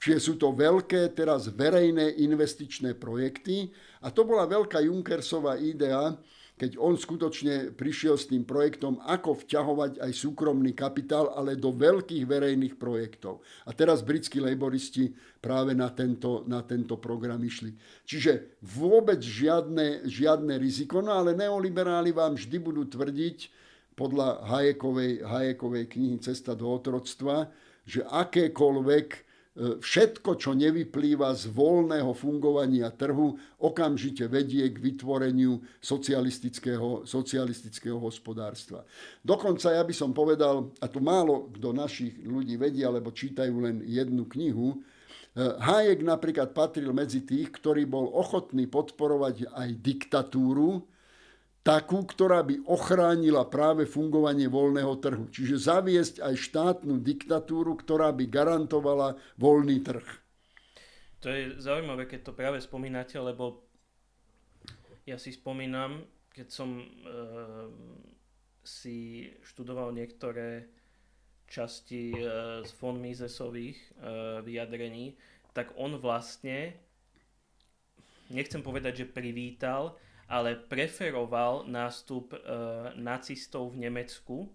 Čiže sú to veľké teraz verejné investičné projekty a to bola veľká Junckersová idea, keď on skutočne prišiel s tým projektom, ako vťahovať aj súkromný kapitál, ale do veľkých verejných projektov. A teraz britskí laboristi práve na tento program išli. Čiže vôbec žiadne riziko, no ale neoliberáli vám vždy budú tvrdiť, podľa Hayekovej knihy Cesta do otroctva, že akékoľvek všetko, čo nevyplýva z voľného fungovania trhu, okamžite vedie k vytvoreniu socialistického hospodárstva. Dokonca ja by som povedal, a to málo kto našich ľudí vedia, lebo čítajú len jednu knihu, Hayek napríklad patril medzi tých, ktorý bol ochotný podporovať aj diktatúru, takú, ktorá by ochránila práve fungovanie voľného trhu. Čiže zaviesť aj štátnu diktatúru, ktorá by garantovala voľný trh. To je zaujímavé, keď to práve spomínate, lebo ja si spomínam, keď som si študoval niektoré časti z von Misesových vyjadrení, tak on vlastne, nechcem povedať, že privítal, ale preferoval nástup nacistov v Nemecku,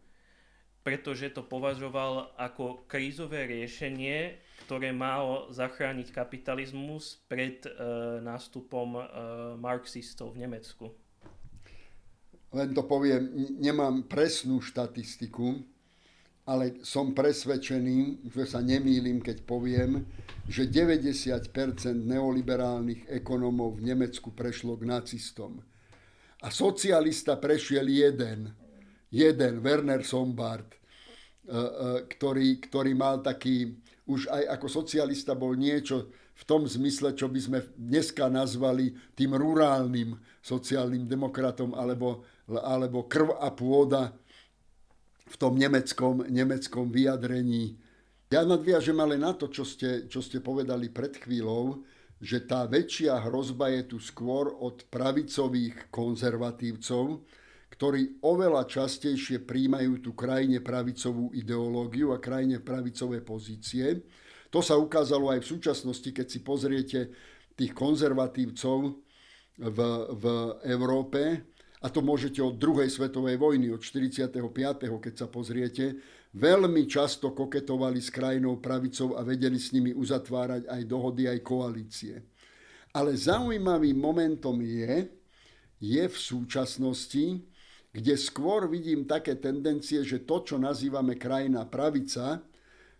pretože to považoval ako krízové riešenie, ktoré malo zachrániť kapitalizmus pred nástupom marxistov v Nemecku. Len to poviem, nemám presnú štatistiku, ale som presvedčený, že sa nemýlim, keď poviem, že 90% neoliberálnych ekonomov v Nemecku prešlo k nacistom. A socialista prešiel jeden, Werner Sombart, ktorý mal taký, už aj ako socialista bol niečo v tom zmysle, čo by sme dneska nazvali tým rurálnym sociálnym demokratom, alebo krv a pôda v tom nemeckom vyjadrení. Ja nadviažem ale na to, čo ste povedali pred chvíľou, že tá väčšia hrozba je tu skôr od pravicových konzervatívcov, ktorí oveľa častejšie príjmajú tú krajne pravicovú ideológiu a krajne pravicové pozície. To sa ukázalo aj v súčasnosti, keď si pozriete tých konzervatívcov v Európe, a to môžete od druhej svetovej vojny, od 45., keď sa pozriete, veľmi často koketovali s krajinou pravicou a vedeli s nimi uzatvárať aj dohody, aj koalície. Ale zaujímavým momentom je v súčasnosti, kde skôr vidím také tendencie, že to, čo nazývame krajina pravica,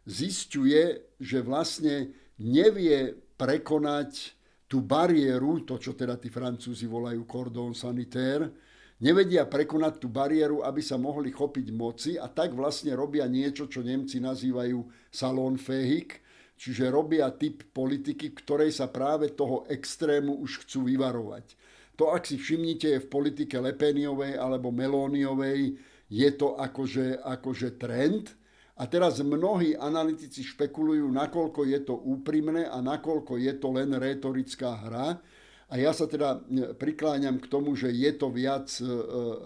zisťuje, že vlastne nevie prekonať tú bariéru, to, čo teda tí Francúzi volajú cordon sanitaire, nevedia prekonať tú bariéru, aby sa mohli chopiť moci a tak vlastne robia niečo, čo Nemci nazývajú salonfähig, čiže robia typ politiky, v ktorej sa práve toho extrému už chcú vyvarovať. To, ak si všimnite, je v politike Le Peniovej alebo Meloniovej, je to akože trend. A teraz mnohí analytici špekulujú, nakoľko je to úprimné a nakoľko je to len rétorická hra. A ja sa teda prikláňam k tomu, že je to viac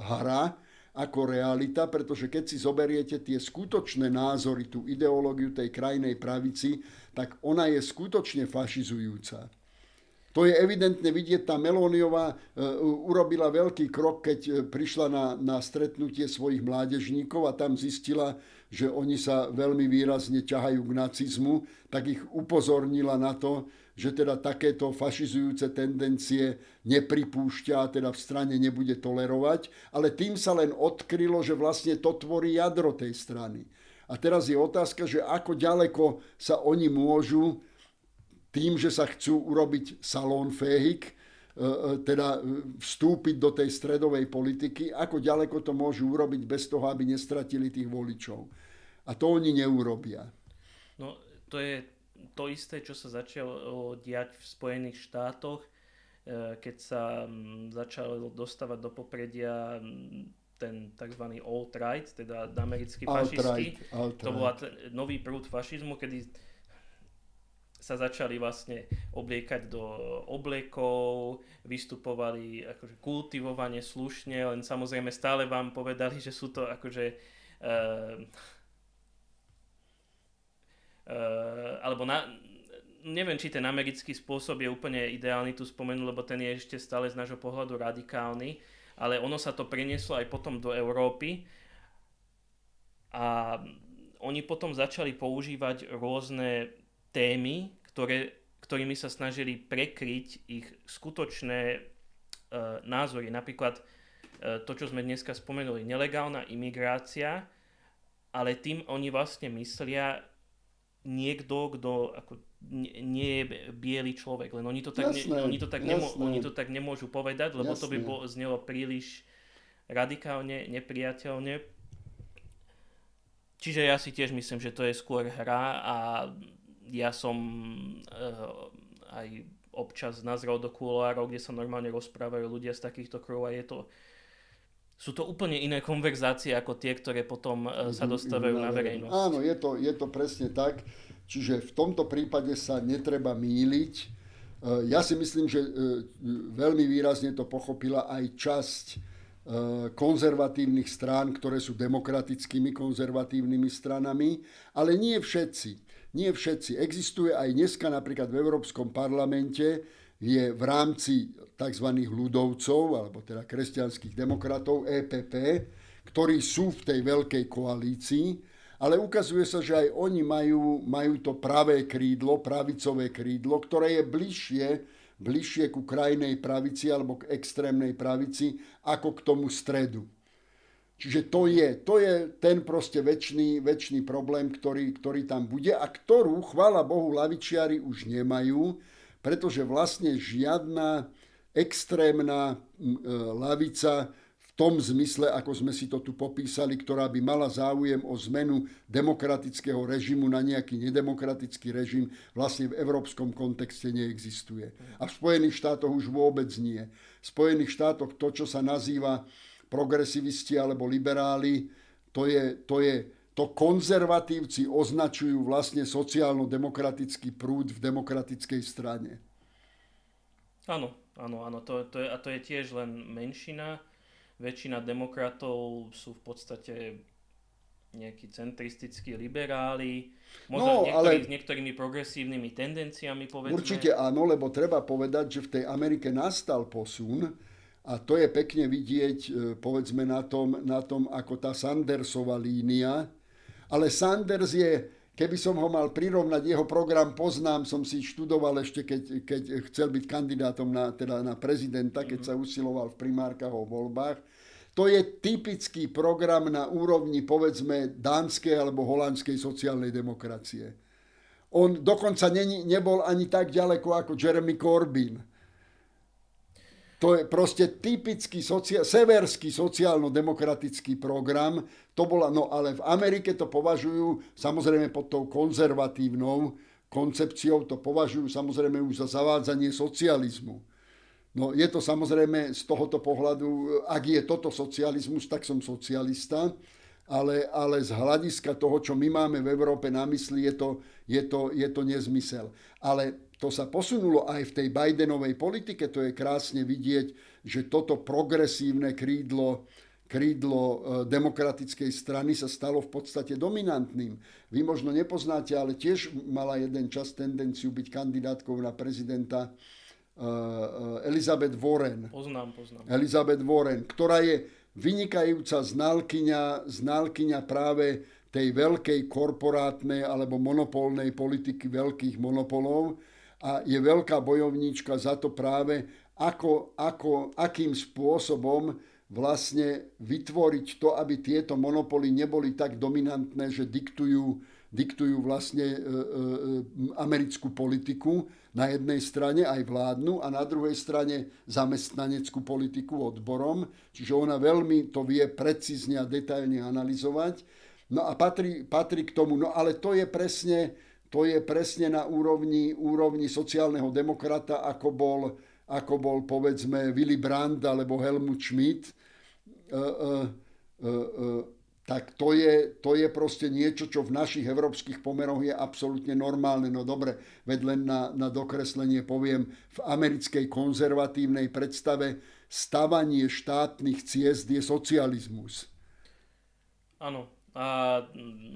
hra ako realita, pretože keď si zoberiete tie skutočné názory, tú ideológiu tej krajnej pravici, tak ona je skutočne fašizujúca. To je evidentne vidieť, tá Meloniová urobila veľký krok, keď prišla na stretnutie svojich mládežníkov a tam zistila, že oni sa veľmi výrazne ťahajú k nacizmu, tak ich upozornila na to, že teda takéto fašizujúce tendencie nepripúšťa a teda v strane nebude tolerovať, ale tým sa len odkrylo, že vlastne to tvorí jadro tej strany. A teraz je otázka, že ako ďaleko sa oni môžu tým, že sa chcú urobiť salonfähig, teda vstúpiť do tej stredovej politiky, ako ďaleko to môžu urobiť bez toho, aby nestratili tých voličov. A to oni neurobia. No, to je to isté, čo sa začalo diať v Spojených štátoch, keď sa začalo dostávať do popredia ten tzv. Alt-right, teda americkí fašisti. To bol nový prúd fašizmu, kedy sa začali vlastne obliekať do oblekov, vystupovali akože kultivovane, slušne, len samozrejme stále vám povedali, že sú to akože alebo neviem, či ten americký spôsob je úplne ideálny tu spomenúť, lebo ten je ešte stále z nášho pohľadu radikálny, ale ono sa to prenieslo aj potom do Európy a oni potom začali používať rôzne témy, ktorými sa snažili prekryť ich skutočné názory. Napríklad to, čo sme dneska spomenuli, nelegálna imigrácia, ale tým oni vlastne myslia niekto, kto ako nie je biely človek, len oni to tak nemôžu povedať, lebo to by znelo príliš radikálne, nepriateľne. Čiže ja si tiež myslím, že to je skôr hra a ja som aj občas nazrel do kuloárov, kde sa normálne rozprávajú ľudia z takýchto kruhov a sú to úplne iné konverzácie ako tie, ktoré potom sa dostávajú na verejnosť. Áno, je to presne tak. Čiže v tomto prípade sa netreba mýliť. Ja si myslím, že veľmi výrazne to pochopila aj časť konzervatívnych strán, ktoré sú demokratickými konzervatívnymi stranami, ale nie všetci. Nie všetci. Existuje aj dneska napríklad v Európskom parlamente je v rámci tzv. Ľudovcov, alebo teda kresťanských demokratov, EPP, ktorí sú v tej veľkej koalícii, ale ukazuje sa, že aj oni majú to pravé krídlo, pravicové krídlo, ktoré je bližšie ku krajnej pravici alebo k extrémnej pravici ako k tomu stredu. Čiže to je ten proste večný problém, ktorý tam bude a ktorú, chvála Bohu, lavičiari už nemajú, pretože vlastne žiadna extrémna lavica v tom zmysle, ako sme si to tu popísali, ktorá by mala záujem o zmenu demokratického režimu na nejaký nedemokratický režim, vlastne v európskom kontexte neexistuje. A v Spojených štátoch už vôbec nie. V Spojených štátoch to, čo sa nazýva progresivisti alebo liberáli, to to konzervatívci označujú vlastne sociálno-demokratický prúd v demokratickej strane. Áno, to je tiež len menšina. Väčšina demokratov sú v podstate nejakí centristickí liberáli, možno s niektorými progresívnymi tendenciami, povedzme. Určite áno, lebo treba povedať, že v tej Amerike nastal posun a to je pekne vidieť, povedzme, na tom, ako tá Sandersova línia. Ale Sanders je, keby som ho mal prirovnať, jeho program poznám, som si študoval ešte, keď chcel byť kandidátom na prezidenta, keď sa usiloval v primárkach o voľbách. To je typický program na úrovni, povedzme, dánskej alebo holandskej sociálnej demokracie. On dokonca nebol ani tak ďaleko ako Jeremy Corbyn. To je proste typický severský sociálno-demokratický program. To bola, no ale v Amerike to považujú, samozrejme pod tou konzervatívnou koncepciou, to považujú samozrejme už za zavádzanie socializmu. No je to samozrejme z tohoto pohľadu, ak je toto socializmus, tak som socialista, ale z hľadiska toho, čo my máme v Európe na mysli, je to nezmysel. Ale to sa posunulo aj v tej Bidenovej politike, to je krásne vidieť, že toto progresívne krídlo demokratickej strany sa stalo v podstate dominantným. Vy možno nepoznáte, ale tiež mala jeden čas tendenciu byť kandidátkou na prezidenta Elizabeth Warren. Poznám. Elizabeth Warren, ktorá je vynikajúca znalkyňa práve tej veľkej korporátnej alebo monopolnej politiky veľkých monopolov a je veľká bojovníčka za to práve, akým spôsobom vlastne vytvoriť to, aby tieto monopoly neboli tak dominantné, že diktujú vlastne americkú politiku na jednej strane aj vládnu a na druhej strane zamestnaneckú politiku odborom. Čiže ona veľmi to vie precízne a detailne analyzovať. No a patrí k tomu, no ale to je presne na úrovni sociálneho demokrata, ako bol povedzme Willy Brandt alebo Helmut Schmidt. Tak to je proste niečo, čo v našich európskych pomeroch je absolútne normálne. No dobre, veď len na dokreslenie poviem, v americkej konzervatívnej predstave stavanie štátnych ciest je socializmus. Áno, a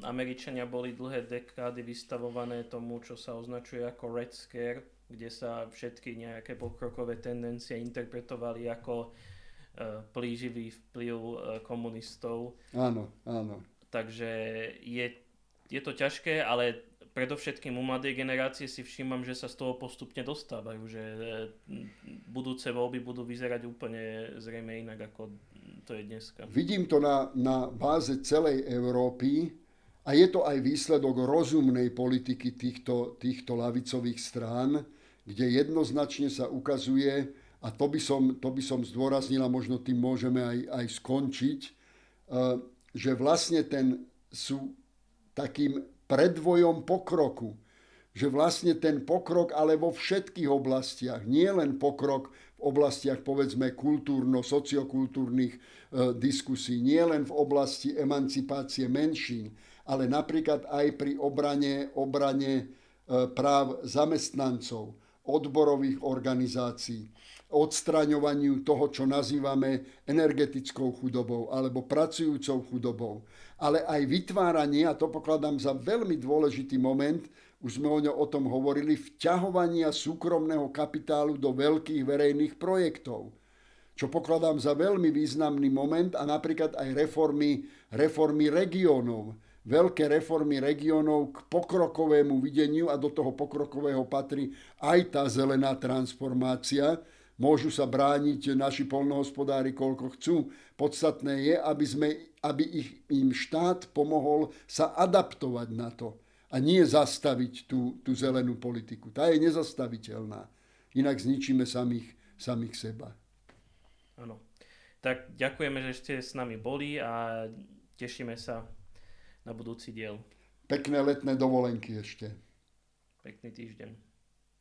Američania boli dlhé dekády vystavované tomu, čo sa označuje ako Red Scare, kde sa všetky nejaké pokrokové tendencie interpretovali ako plíživý vplyv komunistov. Áno. Takže je to ťažké, ale predovšetkým u mladej generácie si všímam, že sa z toho postupne dostávajú, že budúce voľby budú vyzerať úplne zrejme inak, ako to je dneska. Vidím to na báze celej Európy a je to aj výsledok rozumnej politiky týchto ľavicových strán, kde jednoznačne sa ukazuje, a to by som zdôraznil a možno tým môžeme aj skončiť, že vlastne sú takým predvojom pokroku. Že vlastne ten pokrok, ale vo všetkých oblastiach, nie len pokrok v oblastiach, povedzme, sociokultúrnych diskusí, nie len v oblasti emancipácie menšín, ale napríklad aj pri obrane práv zamestnancov, odborových organizácií, odstraňovaniu toho, čo nazývame energetickou chudobou alebo pracujúcou chudobou, ale aj vytváranie, a to pokladám za veľmi dôležitý moment, už sme o tom hovorili, vťahovania súkromného kapitálu do veľkých verejných projektov, čo pokladám za veľmi významný moment a napríklad aj reformy regiónov. Veľké reformy regiónov k pokrokovému videniu a do toho pokrokového patrí aj tá zelená transformácia. Môžu sa brániť naši poľnohospodári koľko chcú. Podstatné je, aby im štát pomohol sa adaptovať na to a nie zastaviť tú zelenú politiku. Tá je nezastaviteľná. Inak zničíme samých seba. Áno. Tak ďakujeme, že ste s nami boli a tešíme sa na budúci diel. Pekné letné dovolenky ešte. Pekný týždeň.